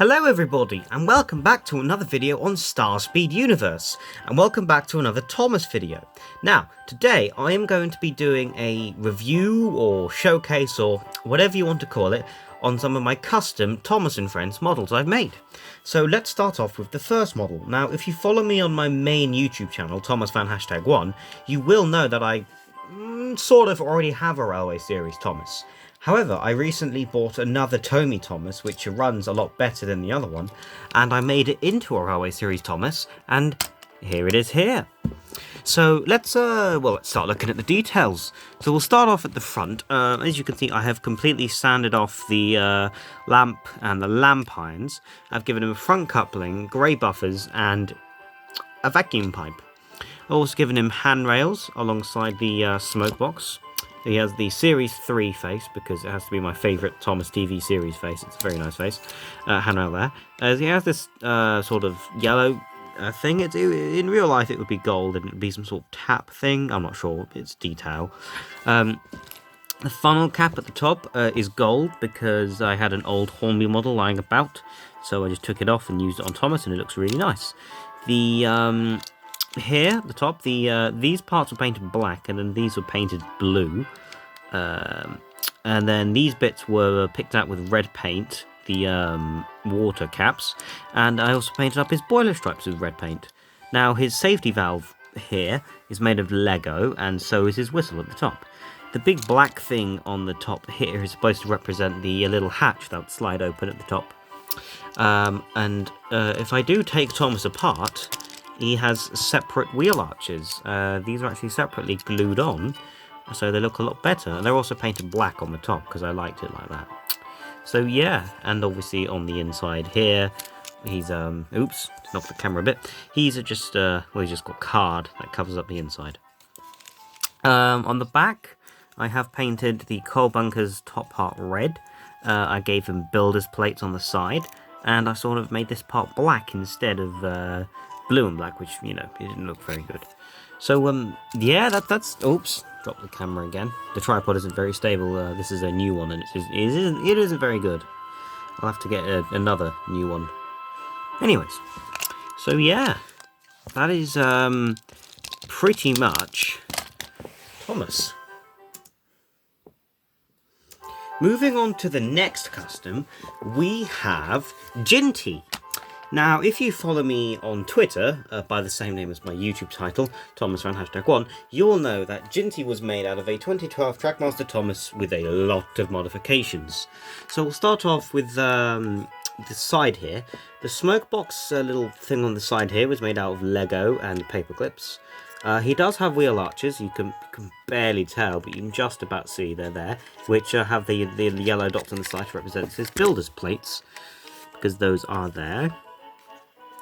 Hello everybody, and welcome back to another video on Starspeed Universe, and welcome back to another Thomas video. Now, today I am going to be doing a review or showcase or whatever you want to call it on some of my custom Thomas and Friends models I've made. So let's start off with the first model. Now, if you follow me on my main YouTube channel, ThomasFan1, you will know that I sort of already have a Railway Series Thomas. However, I recently bought another Tomy Thomas, which runs a lot better than the other one, and I made it into a Railway Series Thomas, and here it is here. So let's start looking at the details. So we'll start off at the front. As you can see, I have completely sanded off the lamp and the lamp irons. I've given him a front coupling, grey buffers, and a vacuum pipe. I've also given him handrails alongside the smoke box. He has the Series 3 face, because it has to be my favourite Thomas TV series face. It's a very nice face. Handrail there. He has this sort of yellow thing. In real life it would be gold, and it would be some sort of tap thing. I'm not sure. It's detail. The funnel cap at the top is gold, because I had an old Hornby model lying about. So I just took it off and used it on Thomas, and it looks really nice. The here at the top, these parts were painted black, and then these were painted blue, and then these bits were picked out with red paint, the water caps, and I also painted up his boiler stripes with red paint. Now, his safety valve here is made of Lego, and so is his whistle at the top. The big black thing on the top here is supposed to represent the little hatch that would slide open at the top. If I do take Thomas apart, he has separate wheel arches. These are actually separately glued on, so they look a lot better. And they're also painted black on the top, because I liked it like that. So yeah, and obviously on the inside here, he's, oops, knocked the camera a bit. He's just, he's just got card that covers up the inside. On the back, I have painted the coal bunker's top part red. I gave him builder's plates on the side, and I sort of made this part black instead of blue and black, which, you know, it didn't look very good. So, yeah, that's... Oops, dropped the camera again. The tripod isn't very stable. This is a new one, and it isn't very good. I'll have to get another new one. Anyways, so yeah, that is pretty much Thomas. Moving on to the next custom, we have Jinty. Now, if you follow me on Twitter, by the same name as my YouTube title, ThomasFan1, you'll know that Jinty was made out of a 2012 Trackmaster Thomas with a lot of modifications. So we'll start off with the side here. The smoke box little thing on the side here was made out of Lego and paper clips. He does have wheel arches. You can barely tell, but you can just about see they're there, which have the yellow dots on the side to represent his builder's plates, because those are there.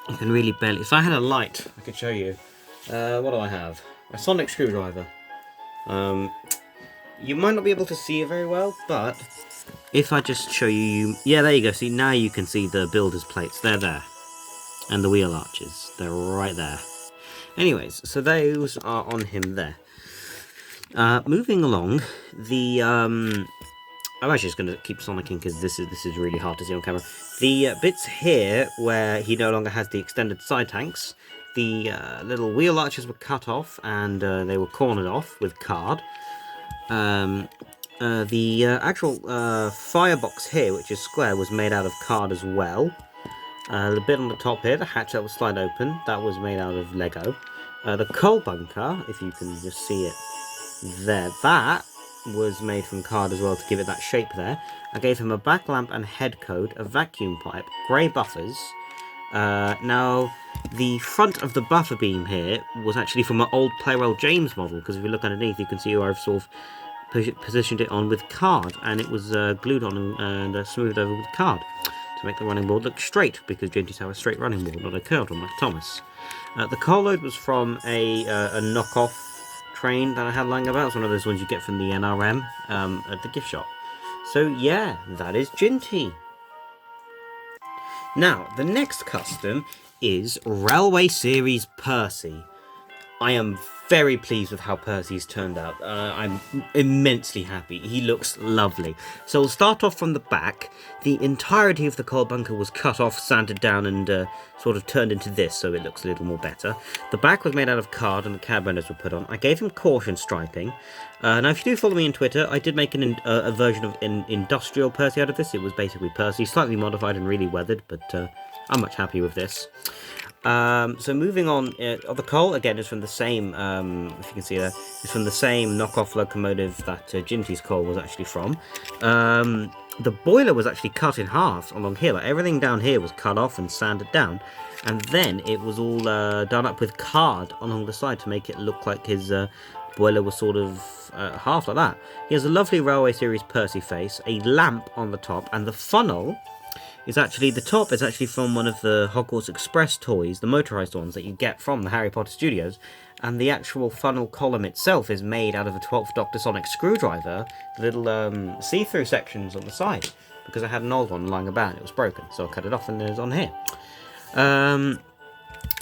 You can really barely... If I had a light, I could show you. What do I have? A sonic screwdriver. You might not be able to see it very well, but if I just show you... Yeah, there you go. See, now you can see the builder's plates. They're there. And the wheel arches. They're right there. Anyways, so those are on him there. Moving along, the... I'm actually just going to keep sonicking, because this is really hard to see on camera. The bits here where he no longer has the extended side tanks, the little wheel arches were cut off, and they were cornered off with card. The actual firebox here, which is square, was made out of card as well. The bit on the top here, the hatch that will slide open, that was made out of Lego. The coal bunker, if you can just see it there, that was made from card as well to give it that shape there. I gave him a back lamp and head code, a vacuum pipe, grey buffers. Now, the front of the buffer beam here was actually from an old Playwell James model, because if you look underneath, you can see where I've sort of positioned it on with card, and it was glued on and smoothed over with card to make the running board look straight, because Jinty's have a straight running board, not a curved one like Thomas. The coal load was from a knockoff train that I had lying about. It's one of those ones you get from the NRM at the gift shop. So yeah, that is Jinty. Now, the next custom is Railway Series Percy. I am very pleased with how Percy's turned out. I'm immensely happy. He looks lovely. So we'll start off from the back. The entirety of the coal bunker was cut off, sanded down, and sort of turned into this, so it looks a little more better. The back was made out of card, and the cab windows were put on. I gave him caution striping. Now, if you do follow me on Twitter, I did make a version of an industrial Percy out of this. It was basically Percy, slightly modified and really weathered, but I'm much happy with this. So moving on, the coal again is from the same, if you can see there, is from the same knockoff locomotive that Jinty's coal was actually from. The boiler was actually cut in half along here. Like, everything down here was cut off and sanded down, and then it was all done up with card along the side to make it look like his boiler was sort of half like that. He has a lovely Railway Series Percy face, a lamp on the top, and the funnel is actually, the top is actually from one of the Hogwarts Express toys, the motorised ones that you get from the Harry Potter Studios, and the actual funnel column itself is made out of a 12th Doctor Sonic screwdriver, the little see-through sections on the side, because I had an old one lying about and it was broken, so I cut it off and it's on here.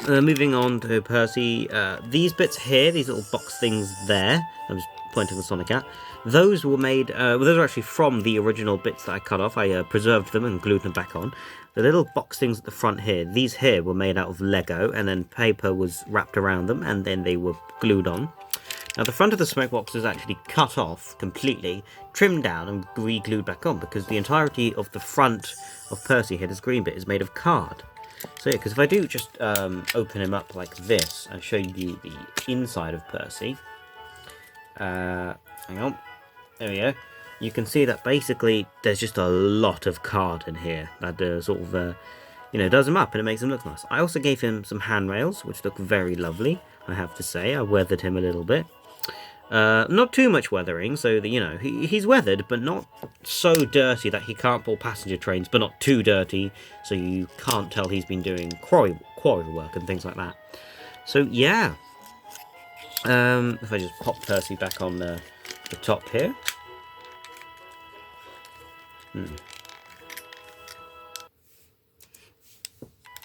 Moving on to Percy, these bits here, these little box things there, I'm just pointing the Sonic at, those were made, well, those are actually from the original bits that I cut off. I preserved them and glued them back on. The little box things at the front here, these here were made out of Lego, and then paper was wrapped around them, and then they were glued on. Now, the front of the smoke box is actually cut off completely, trimmed down, and re-glued back on, because the entirety of the front of Percy here, this green bit, is made of card. So yeah, because if I do just open him up like this, and show you the inside of Percy, hang on. There we go. You can see that basically there's just a lot of card in here that sort of, you know, does him up and it makes him look nice. I also gave him some handrails, which look very lovely, I have to say. I weathered him a little bit. Not too much weathering, so that, you know, he's weathered, but not so dirty that he can't pull passenger trains, but not too dirty, so you can't tell he's been doing quarry work and things like that. So, yeah. If I just pop Percy back on the top here.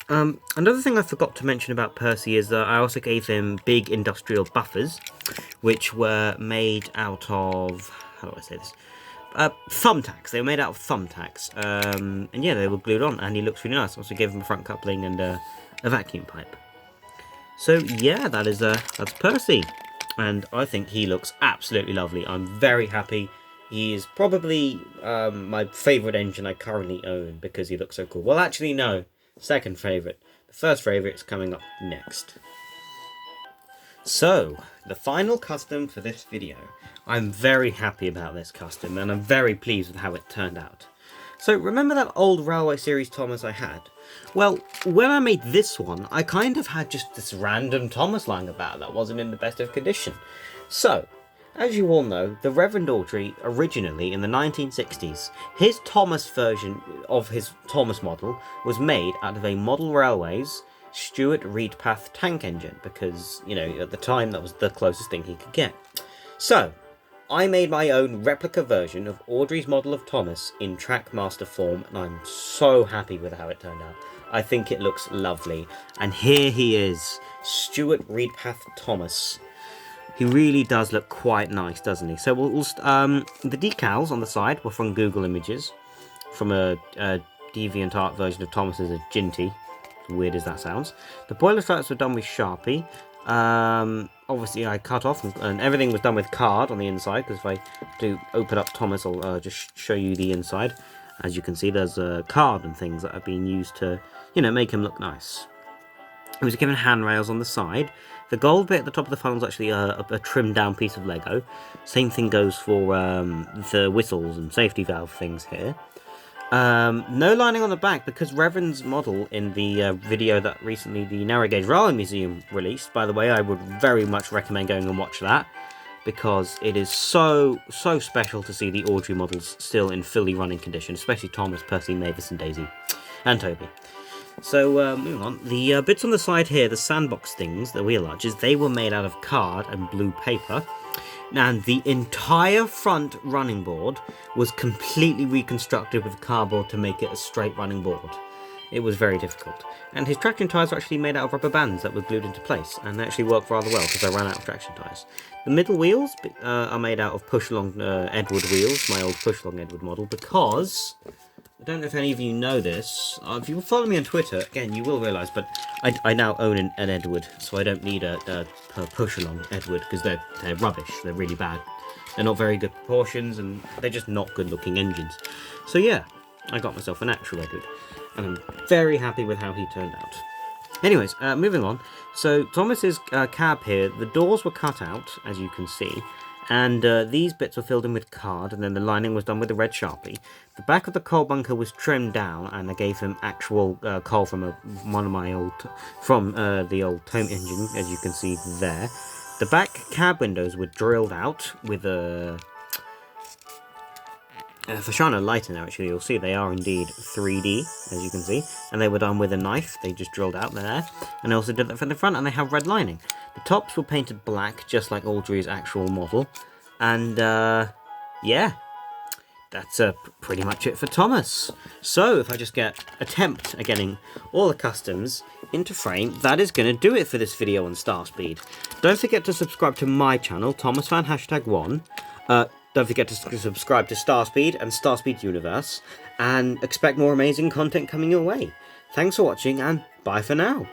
Another thing I forgot to mention about Percy is that I also gave him big industrial buffers, which were made out of, how do I say this? Thumbtacks. They were made out of thumbtacks. And yeah, they were glued on, and he looks really nice. I also gave him a front coupling and a vacuum pipe. So yeah, that's Percy. And I think he looks absolutely lovely. I'm very happy. He is probably my favourite engine I currently own because he looks so cool. Well, actually, no. Second favourite. The first favourite is coming up next. So, the final custom for this video. I'm very happy about this custom and I'm very pleased with how it turned out. So, remember that old Railway Series Thomas I had? Well, when I made this one, I kind of had just this random Thomas lying about that wasn't in the best of condition. So, as you all know, the Reverend Awdry, originally in the 1960s, his Thomas version of his Thomas model was made out of a Model Railways Stuart Reedpath tank engine, because, you know, at the time that was the closest thing he could get. So, I made my own replica version of Awdry's model of Thomas in Trackmaster form, and I'm so happy with how it turned out. I think it looks lovely. And here he is, Stuart Reedpath Thomas. He really does look quite nice, doesn't he? So the decals on the side were from Google Images, from a DeviantArt version of Thomas as a jinty, as weird as that sounds. The boiler stripes were done with Sharpie. Obviously I cut off, and everything was done with card on the inside, because if I do open up Thomas, I'll just show you the inside. As you can see, there's a card and things that have been used to, you know, make him look nice. He was given handrails on the side. The gold bit at the top of the funnel is actually a trimmed down piece of Lego. Same thing goes for the whistles and safety valve things here. No lining on the back, because Reverend's model in the video that recently the Narrow Gauge Railway Museum released, by the way, I would very much recommend going and watch that, because it is so special to see the Awdry models still in fully running condition, especially Thomas, Percy, Mavis and Daisy, and Toby. So, moving on, the bits on the side here, the sandbox things, the wheel arches, they were made out of card and blue paper. And the entire front running board was completely reconstructed with cardboard to make it a straight running board. it was very difficult. And his traction tyres were actually made out of rubber bands that were glued into place, and they actually worked rather well because I ran out of traction tyres. The middle wheels are made out of push-along Edward wheels, my old push-along Edward model, because I don't know if any of you know this. If you follow me on Twitter, again, you will realise, but I now own an Edward, so I don't need a push-along Edward, because they're rubbish. They're really bad. They're not very good proportions, and they're just not good-looking engines. So yeah, I got myself an actual Edward, and I'm very happy with how he turned out. Anyways, moving on. So Thomas's cab here, the doors were cut out, as you can see, and these bits were filled in with card, and then the lining was done with a red Sharpie. The back of the coal bunker was trimmed down, and I gave him actual coal from one of my old, the old Tome engine, as you can see there. The back cab windows were drilled out with a... for shining a light in there, actually, you'll see they are indeed 3D, as you can see, and they were done with a knife. They just drilled out there, and I also did that for the front, and they have red lining. The tops were painted black, just like Awdry's actual model, and yeah, that's pretty much it for Thomas. So if I just attempt at getting all the customs into frame, that is going to do it for this video on Star Speed. Don't forget to subscribe to my channel, ThomasFan #1. Don't forget to subscribe to Starspeed and Starspeed Universe, and expect more amazing content coming your way. Thanks for watching, and bye for now.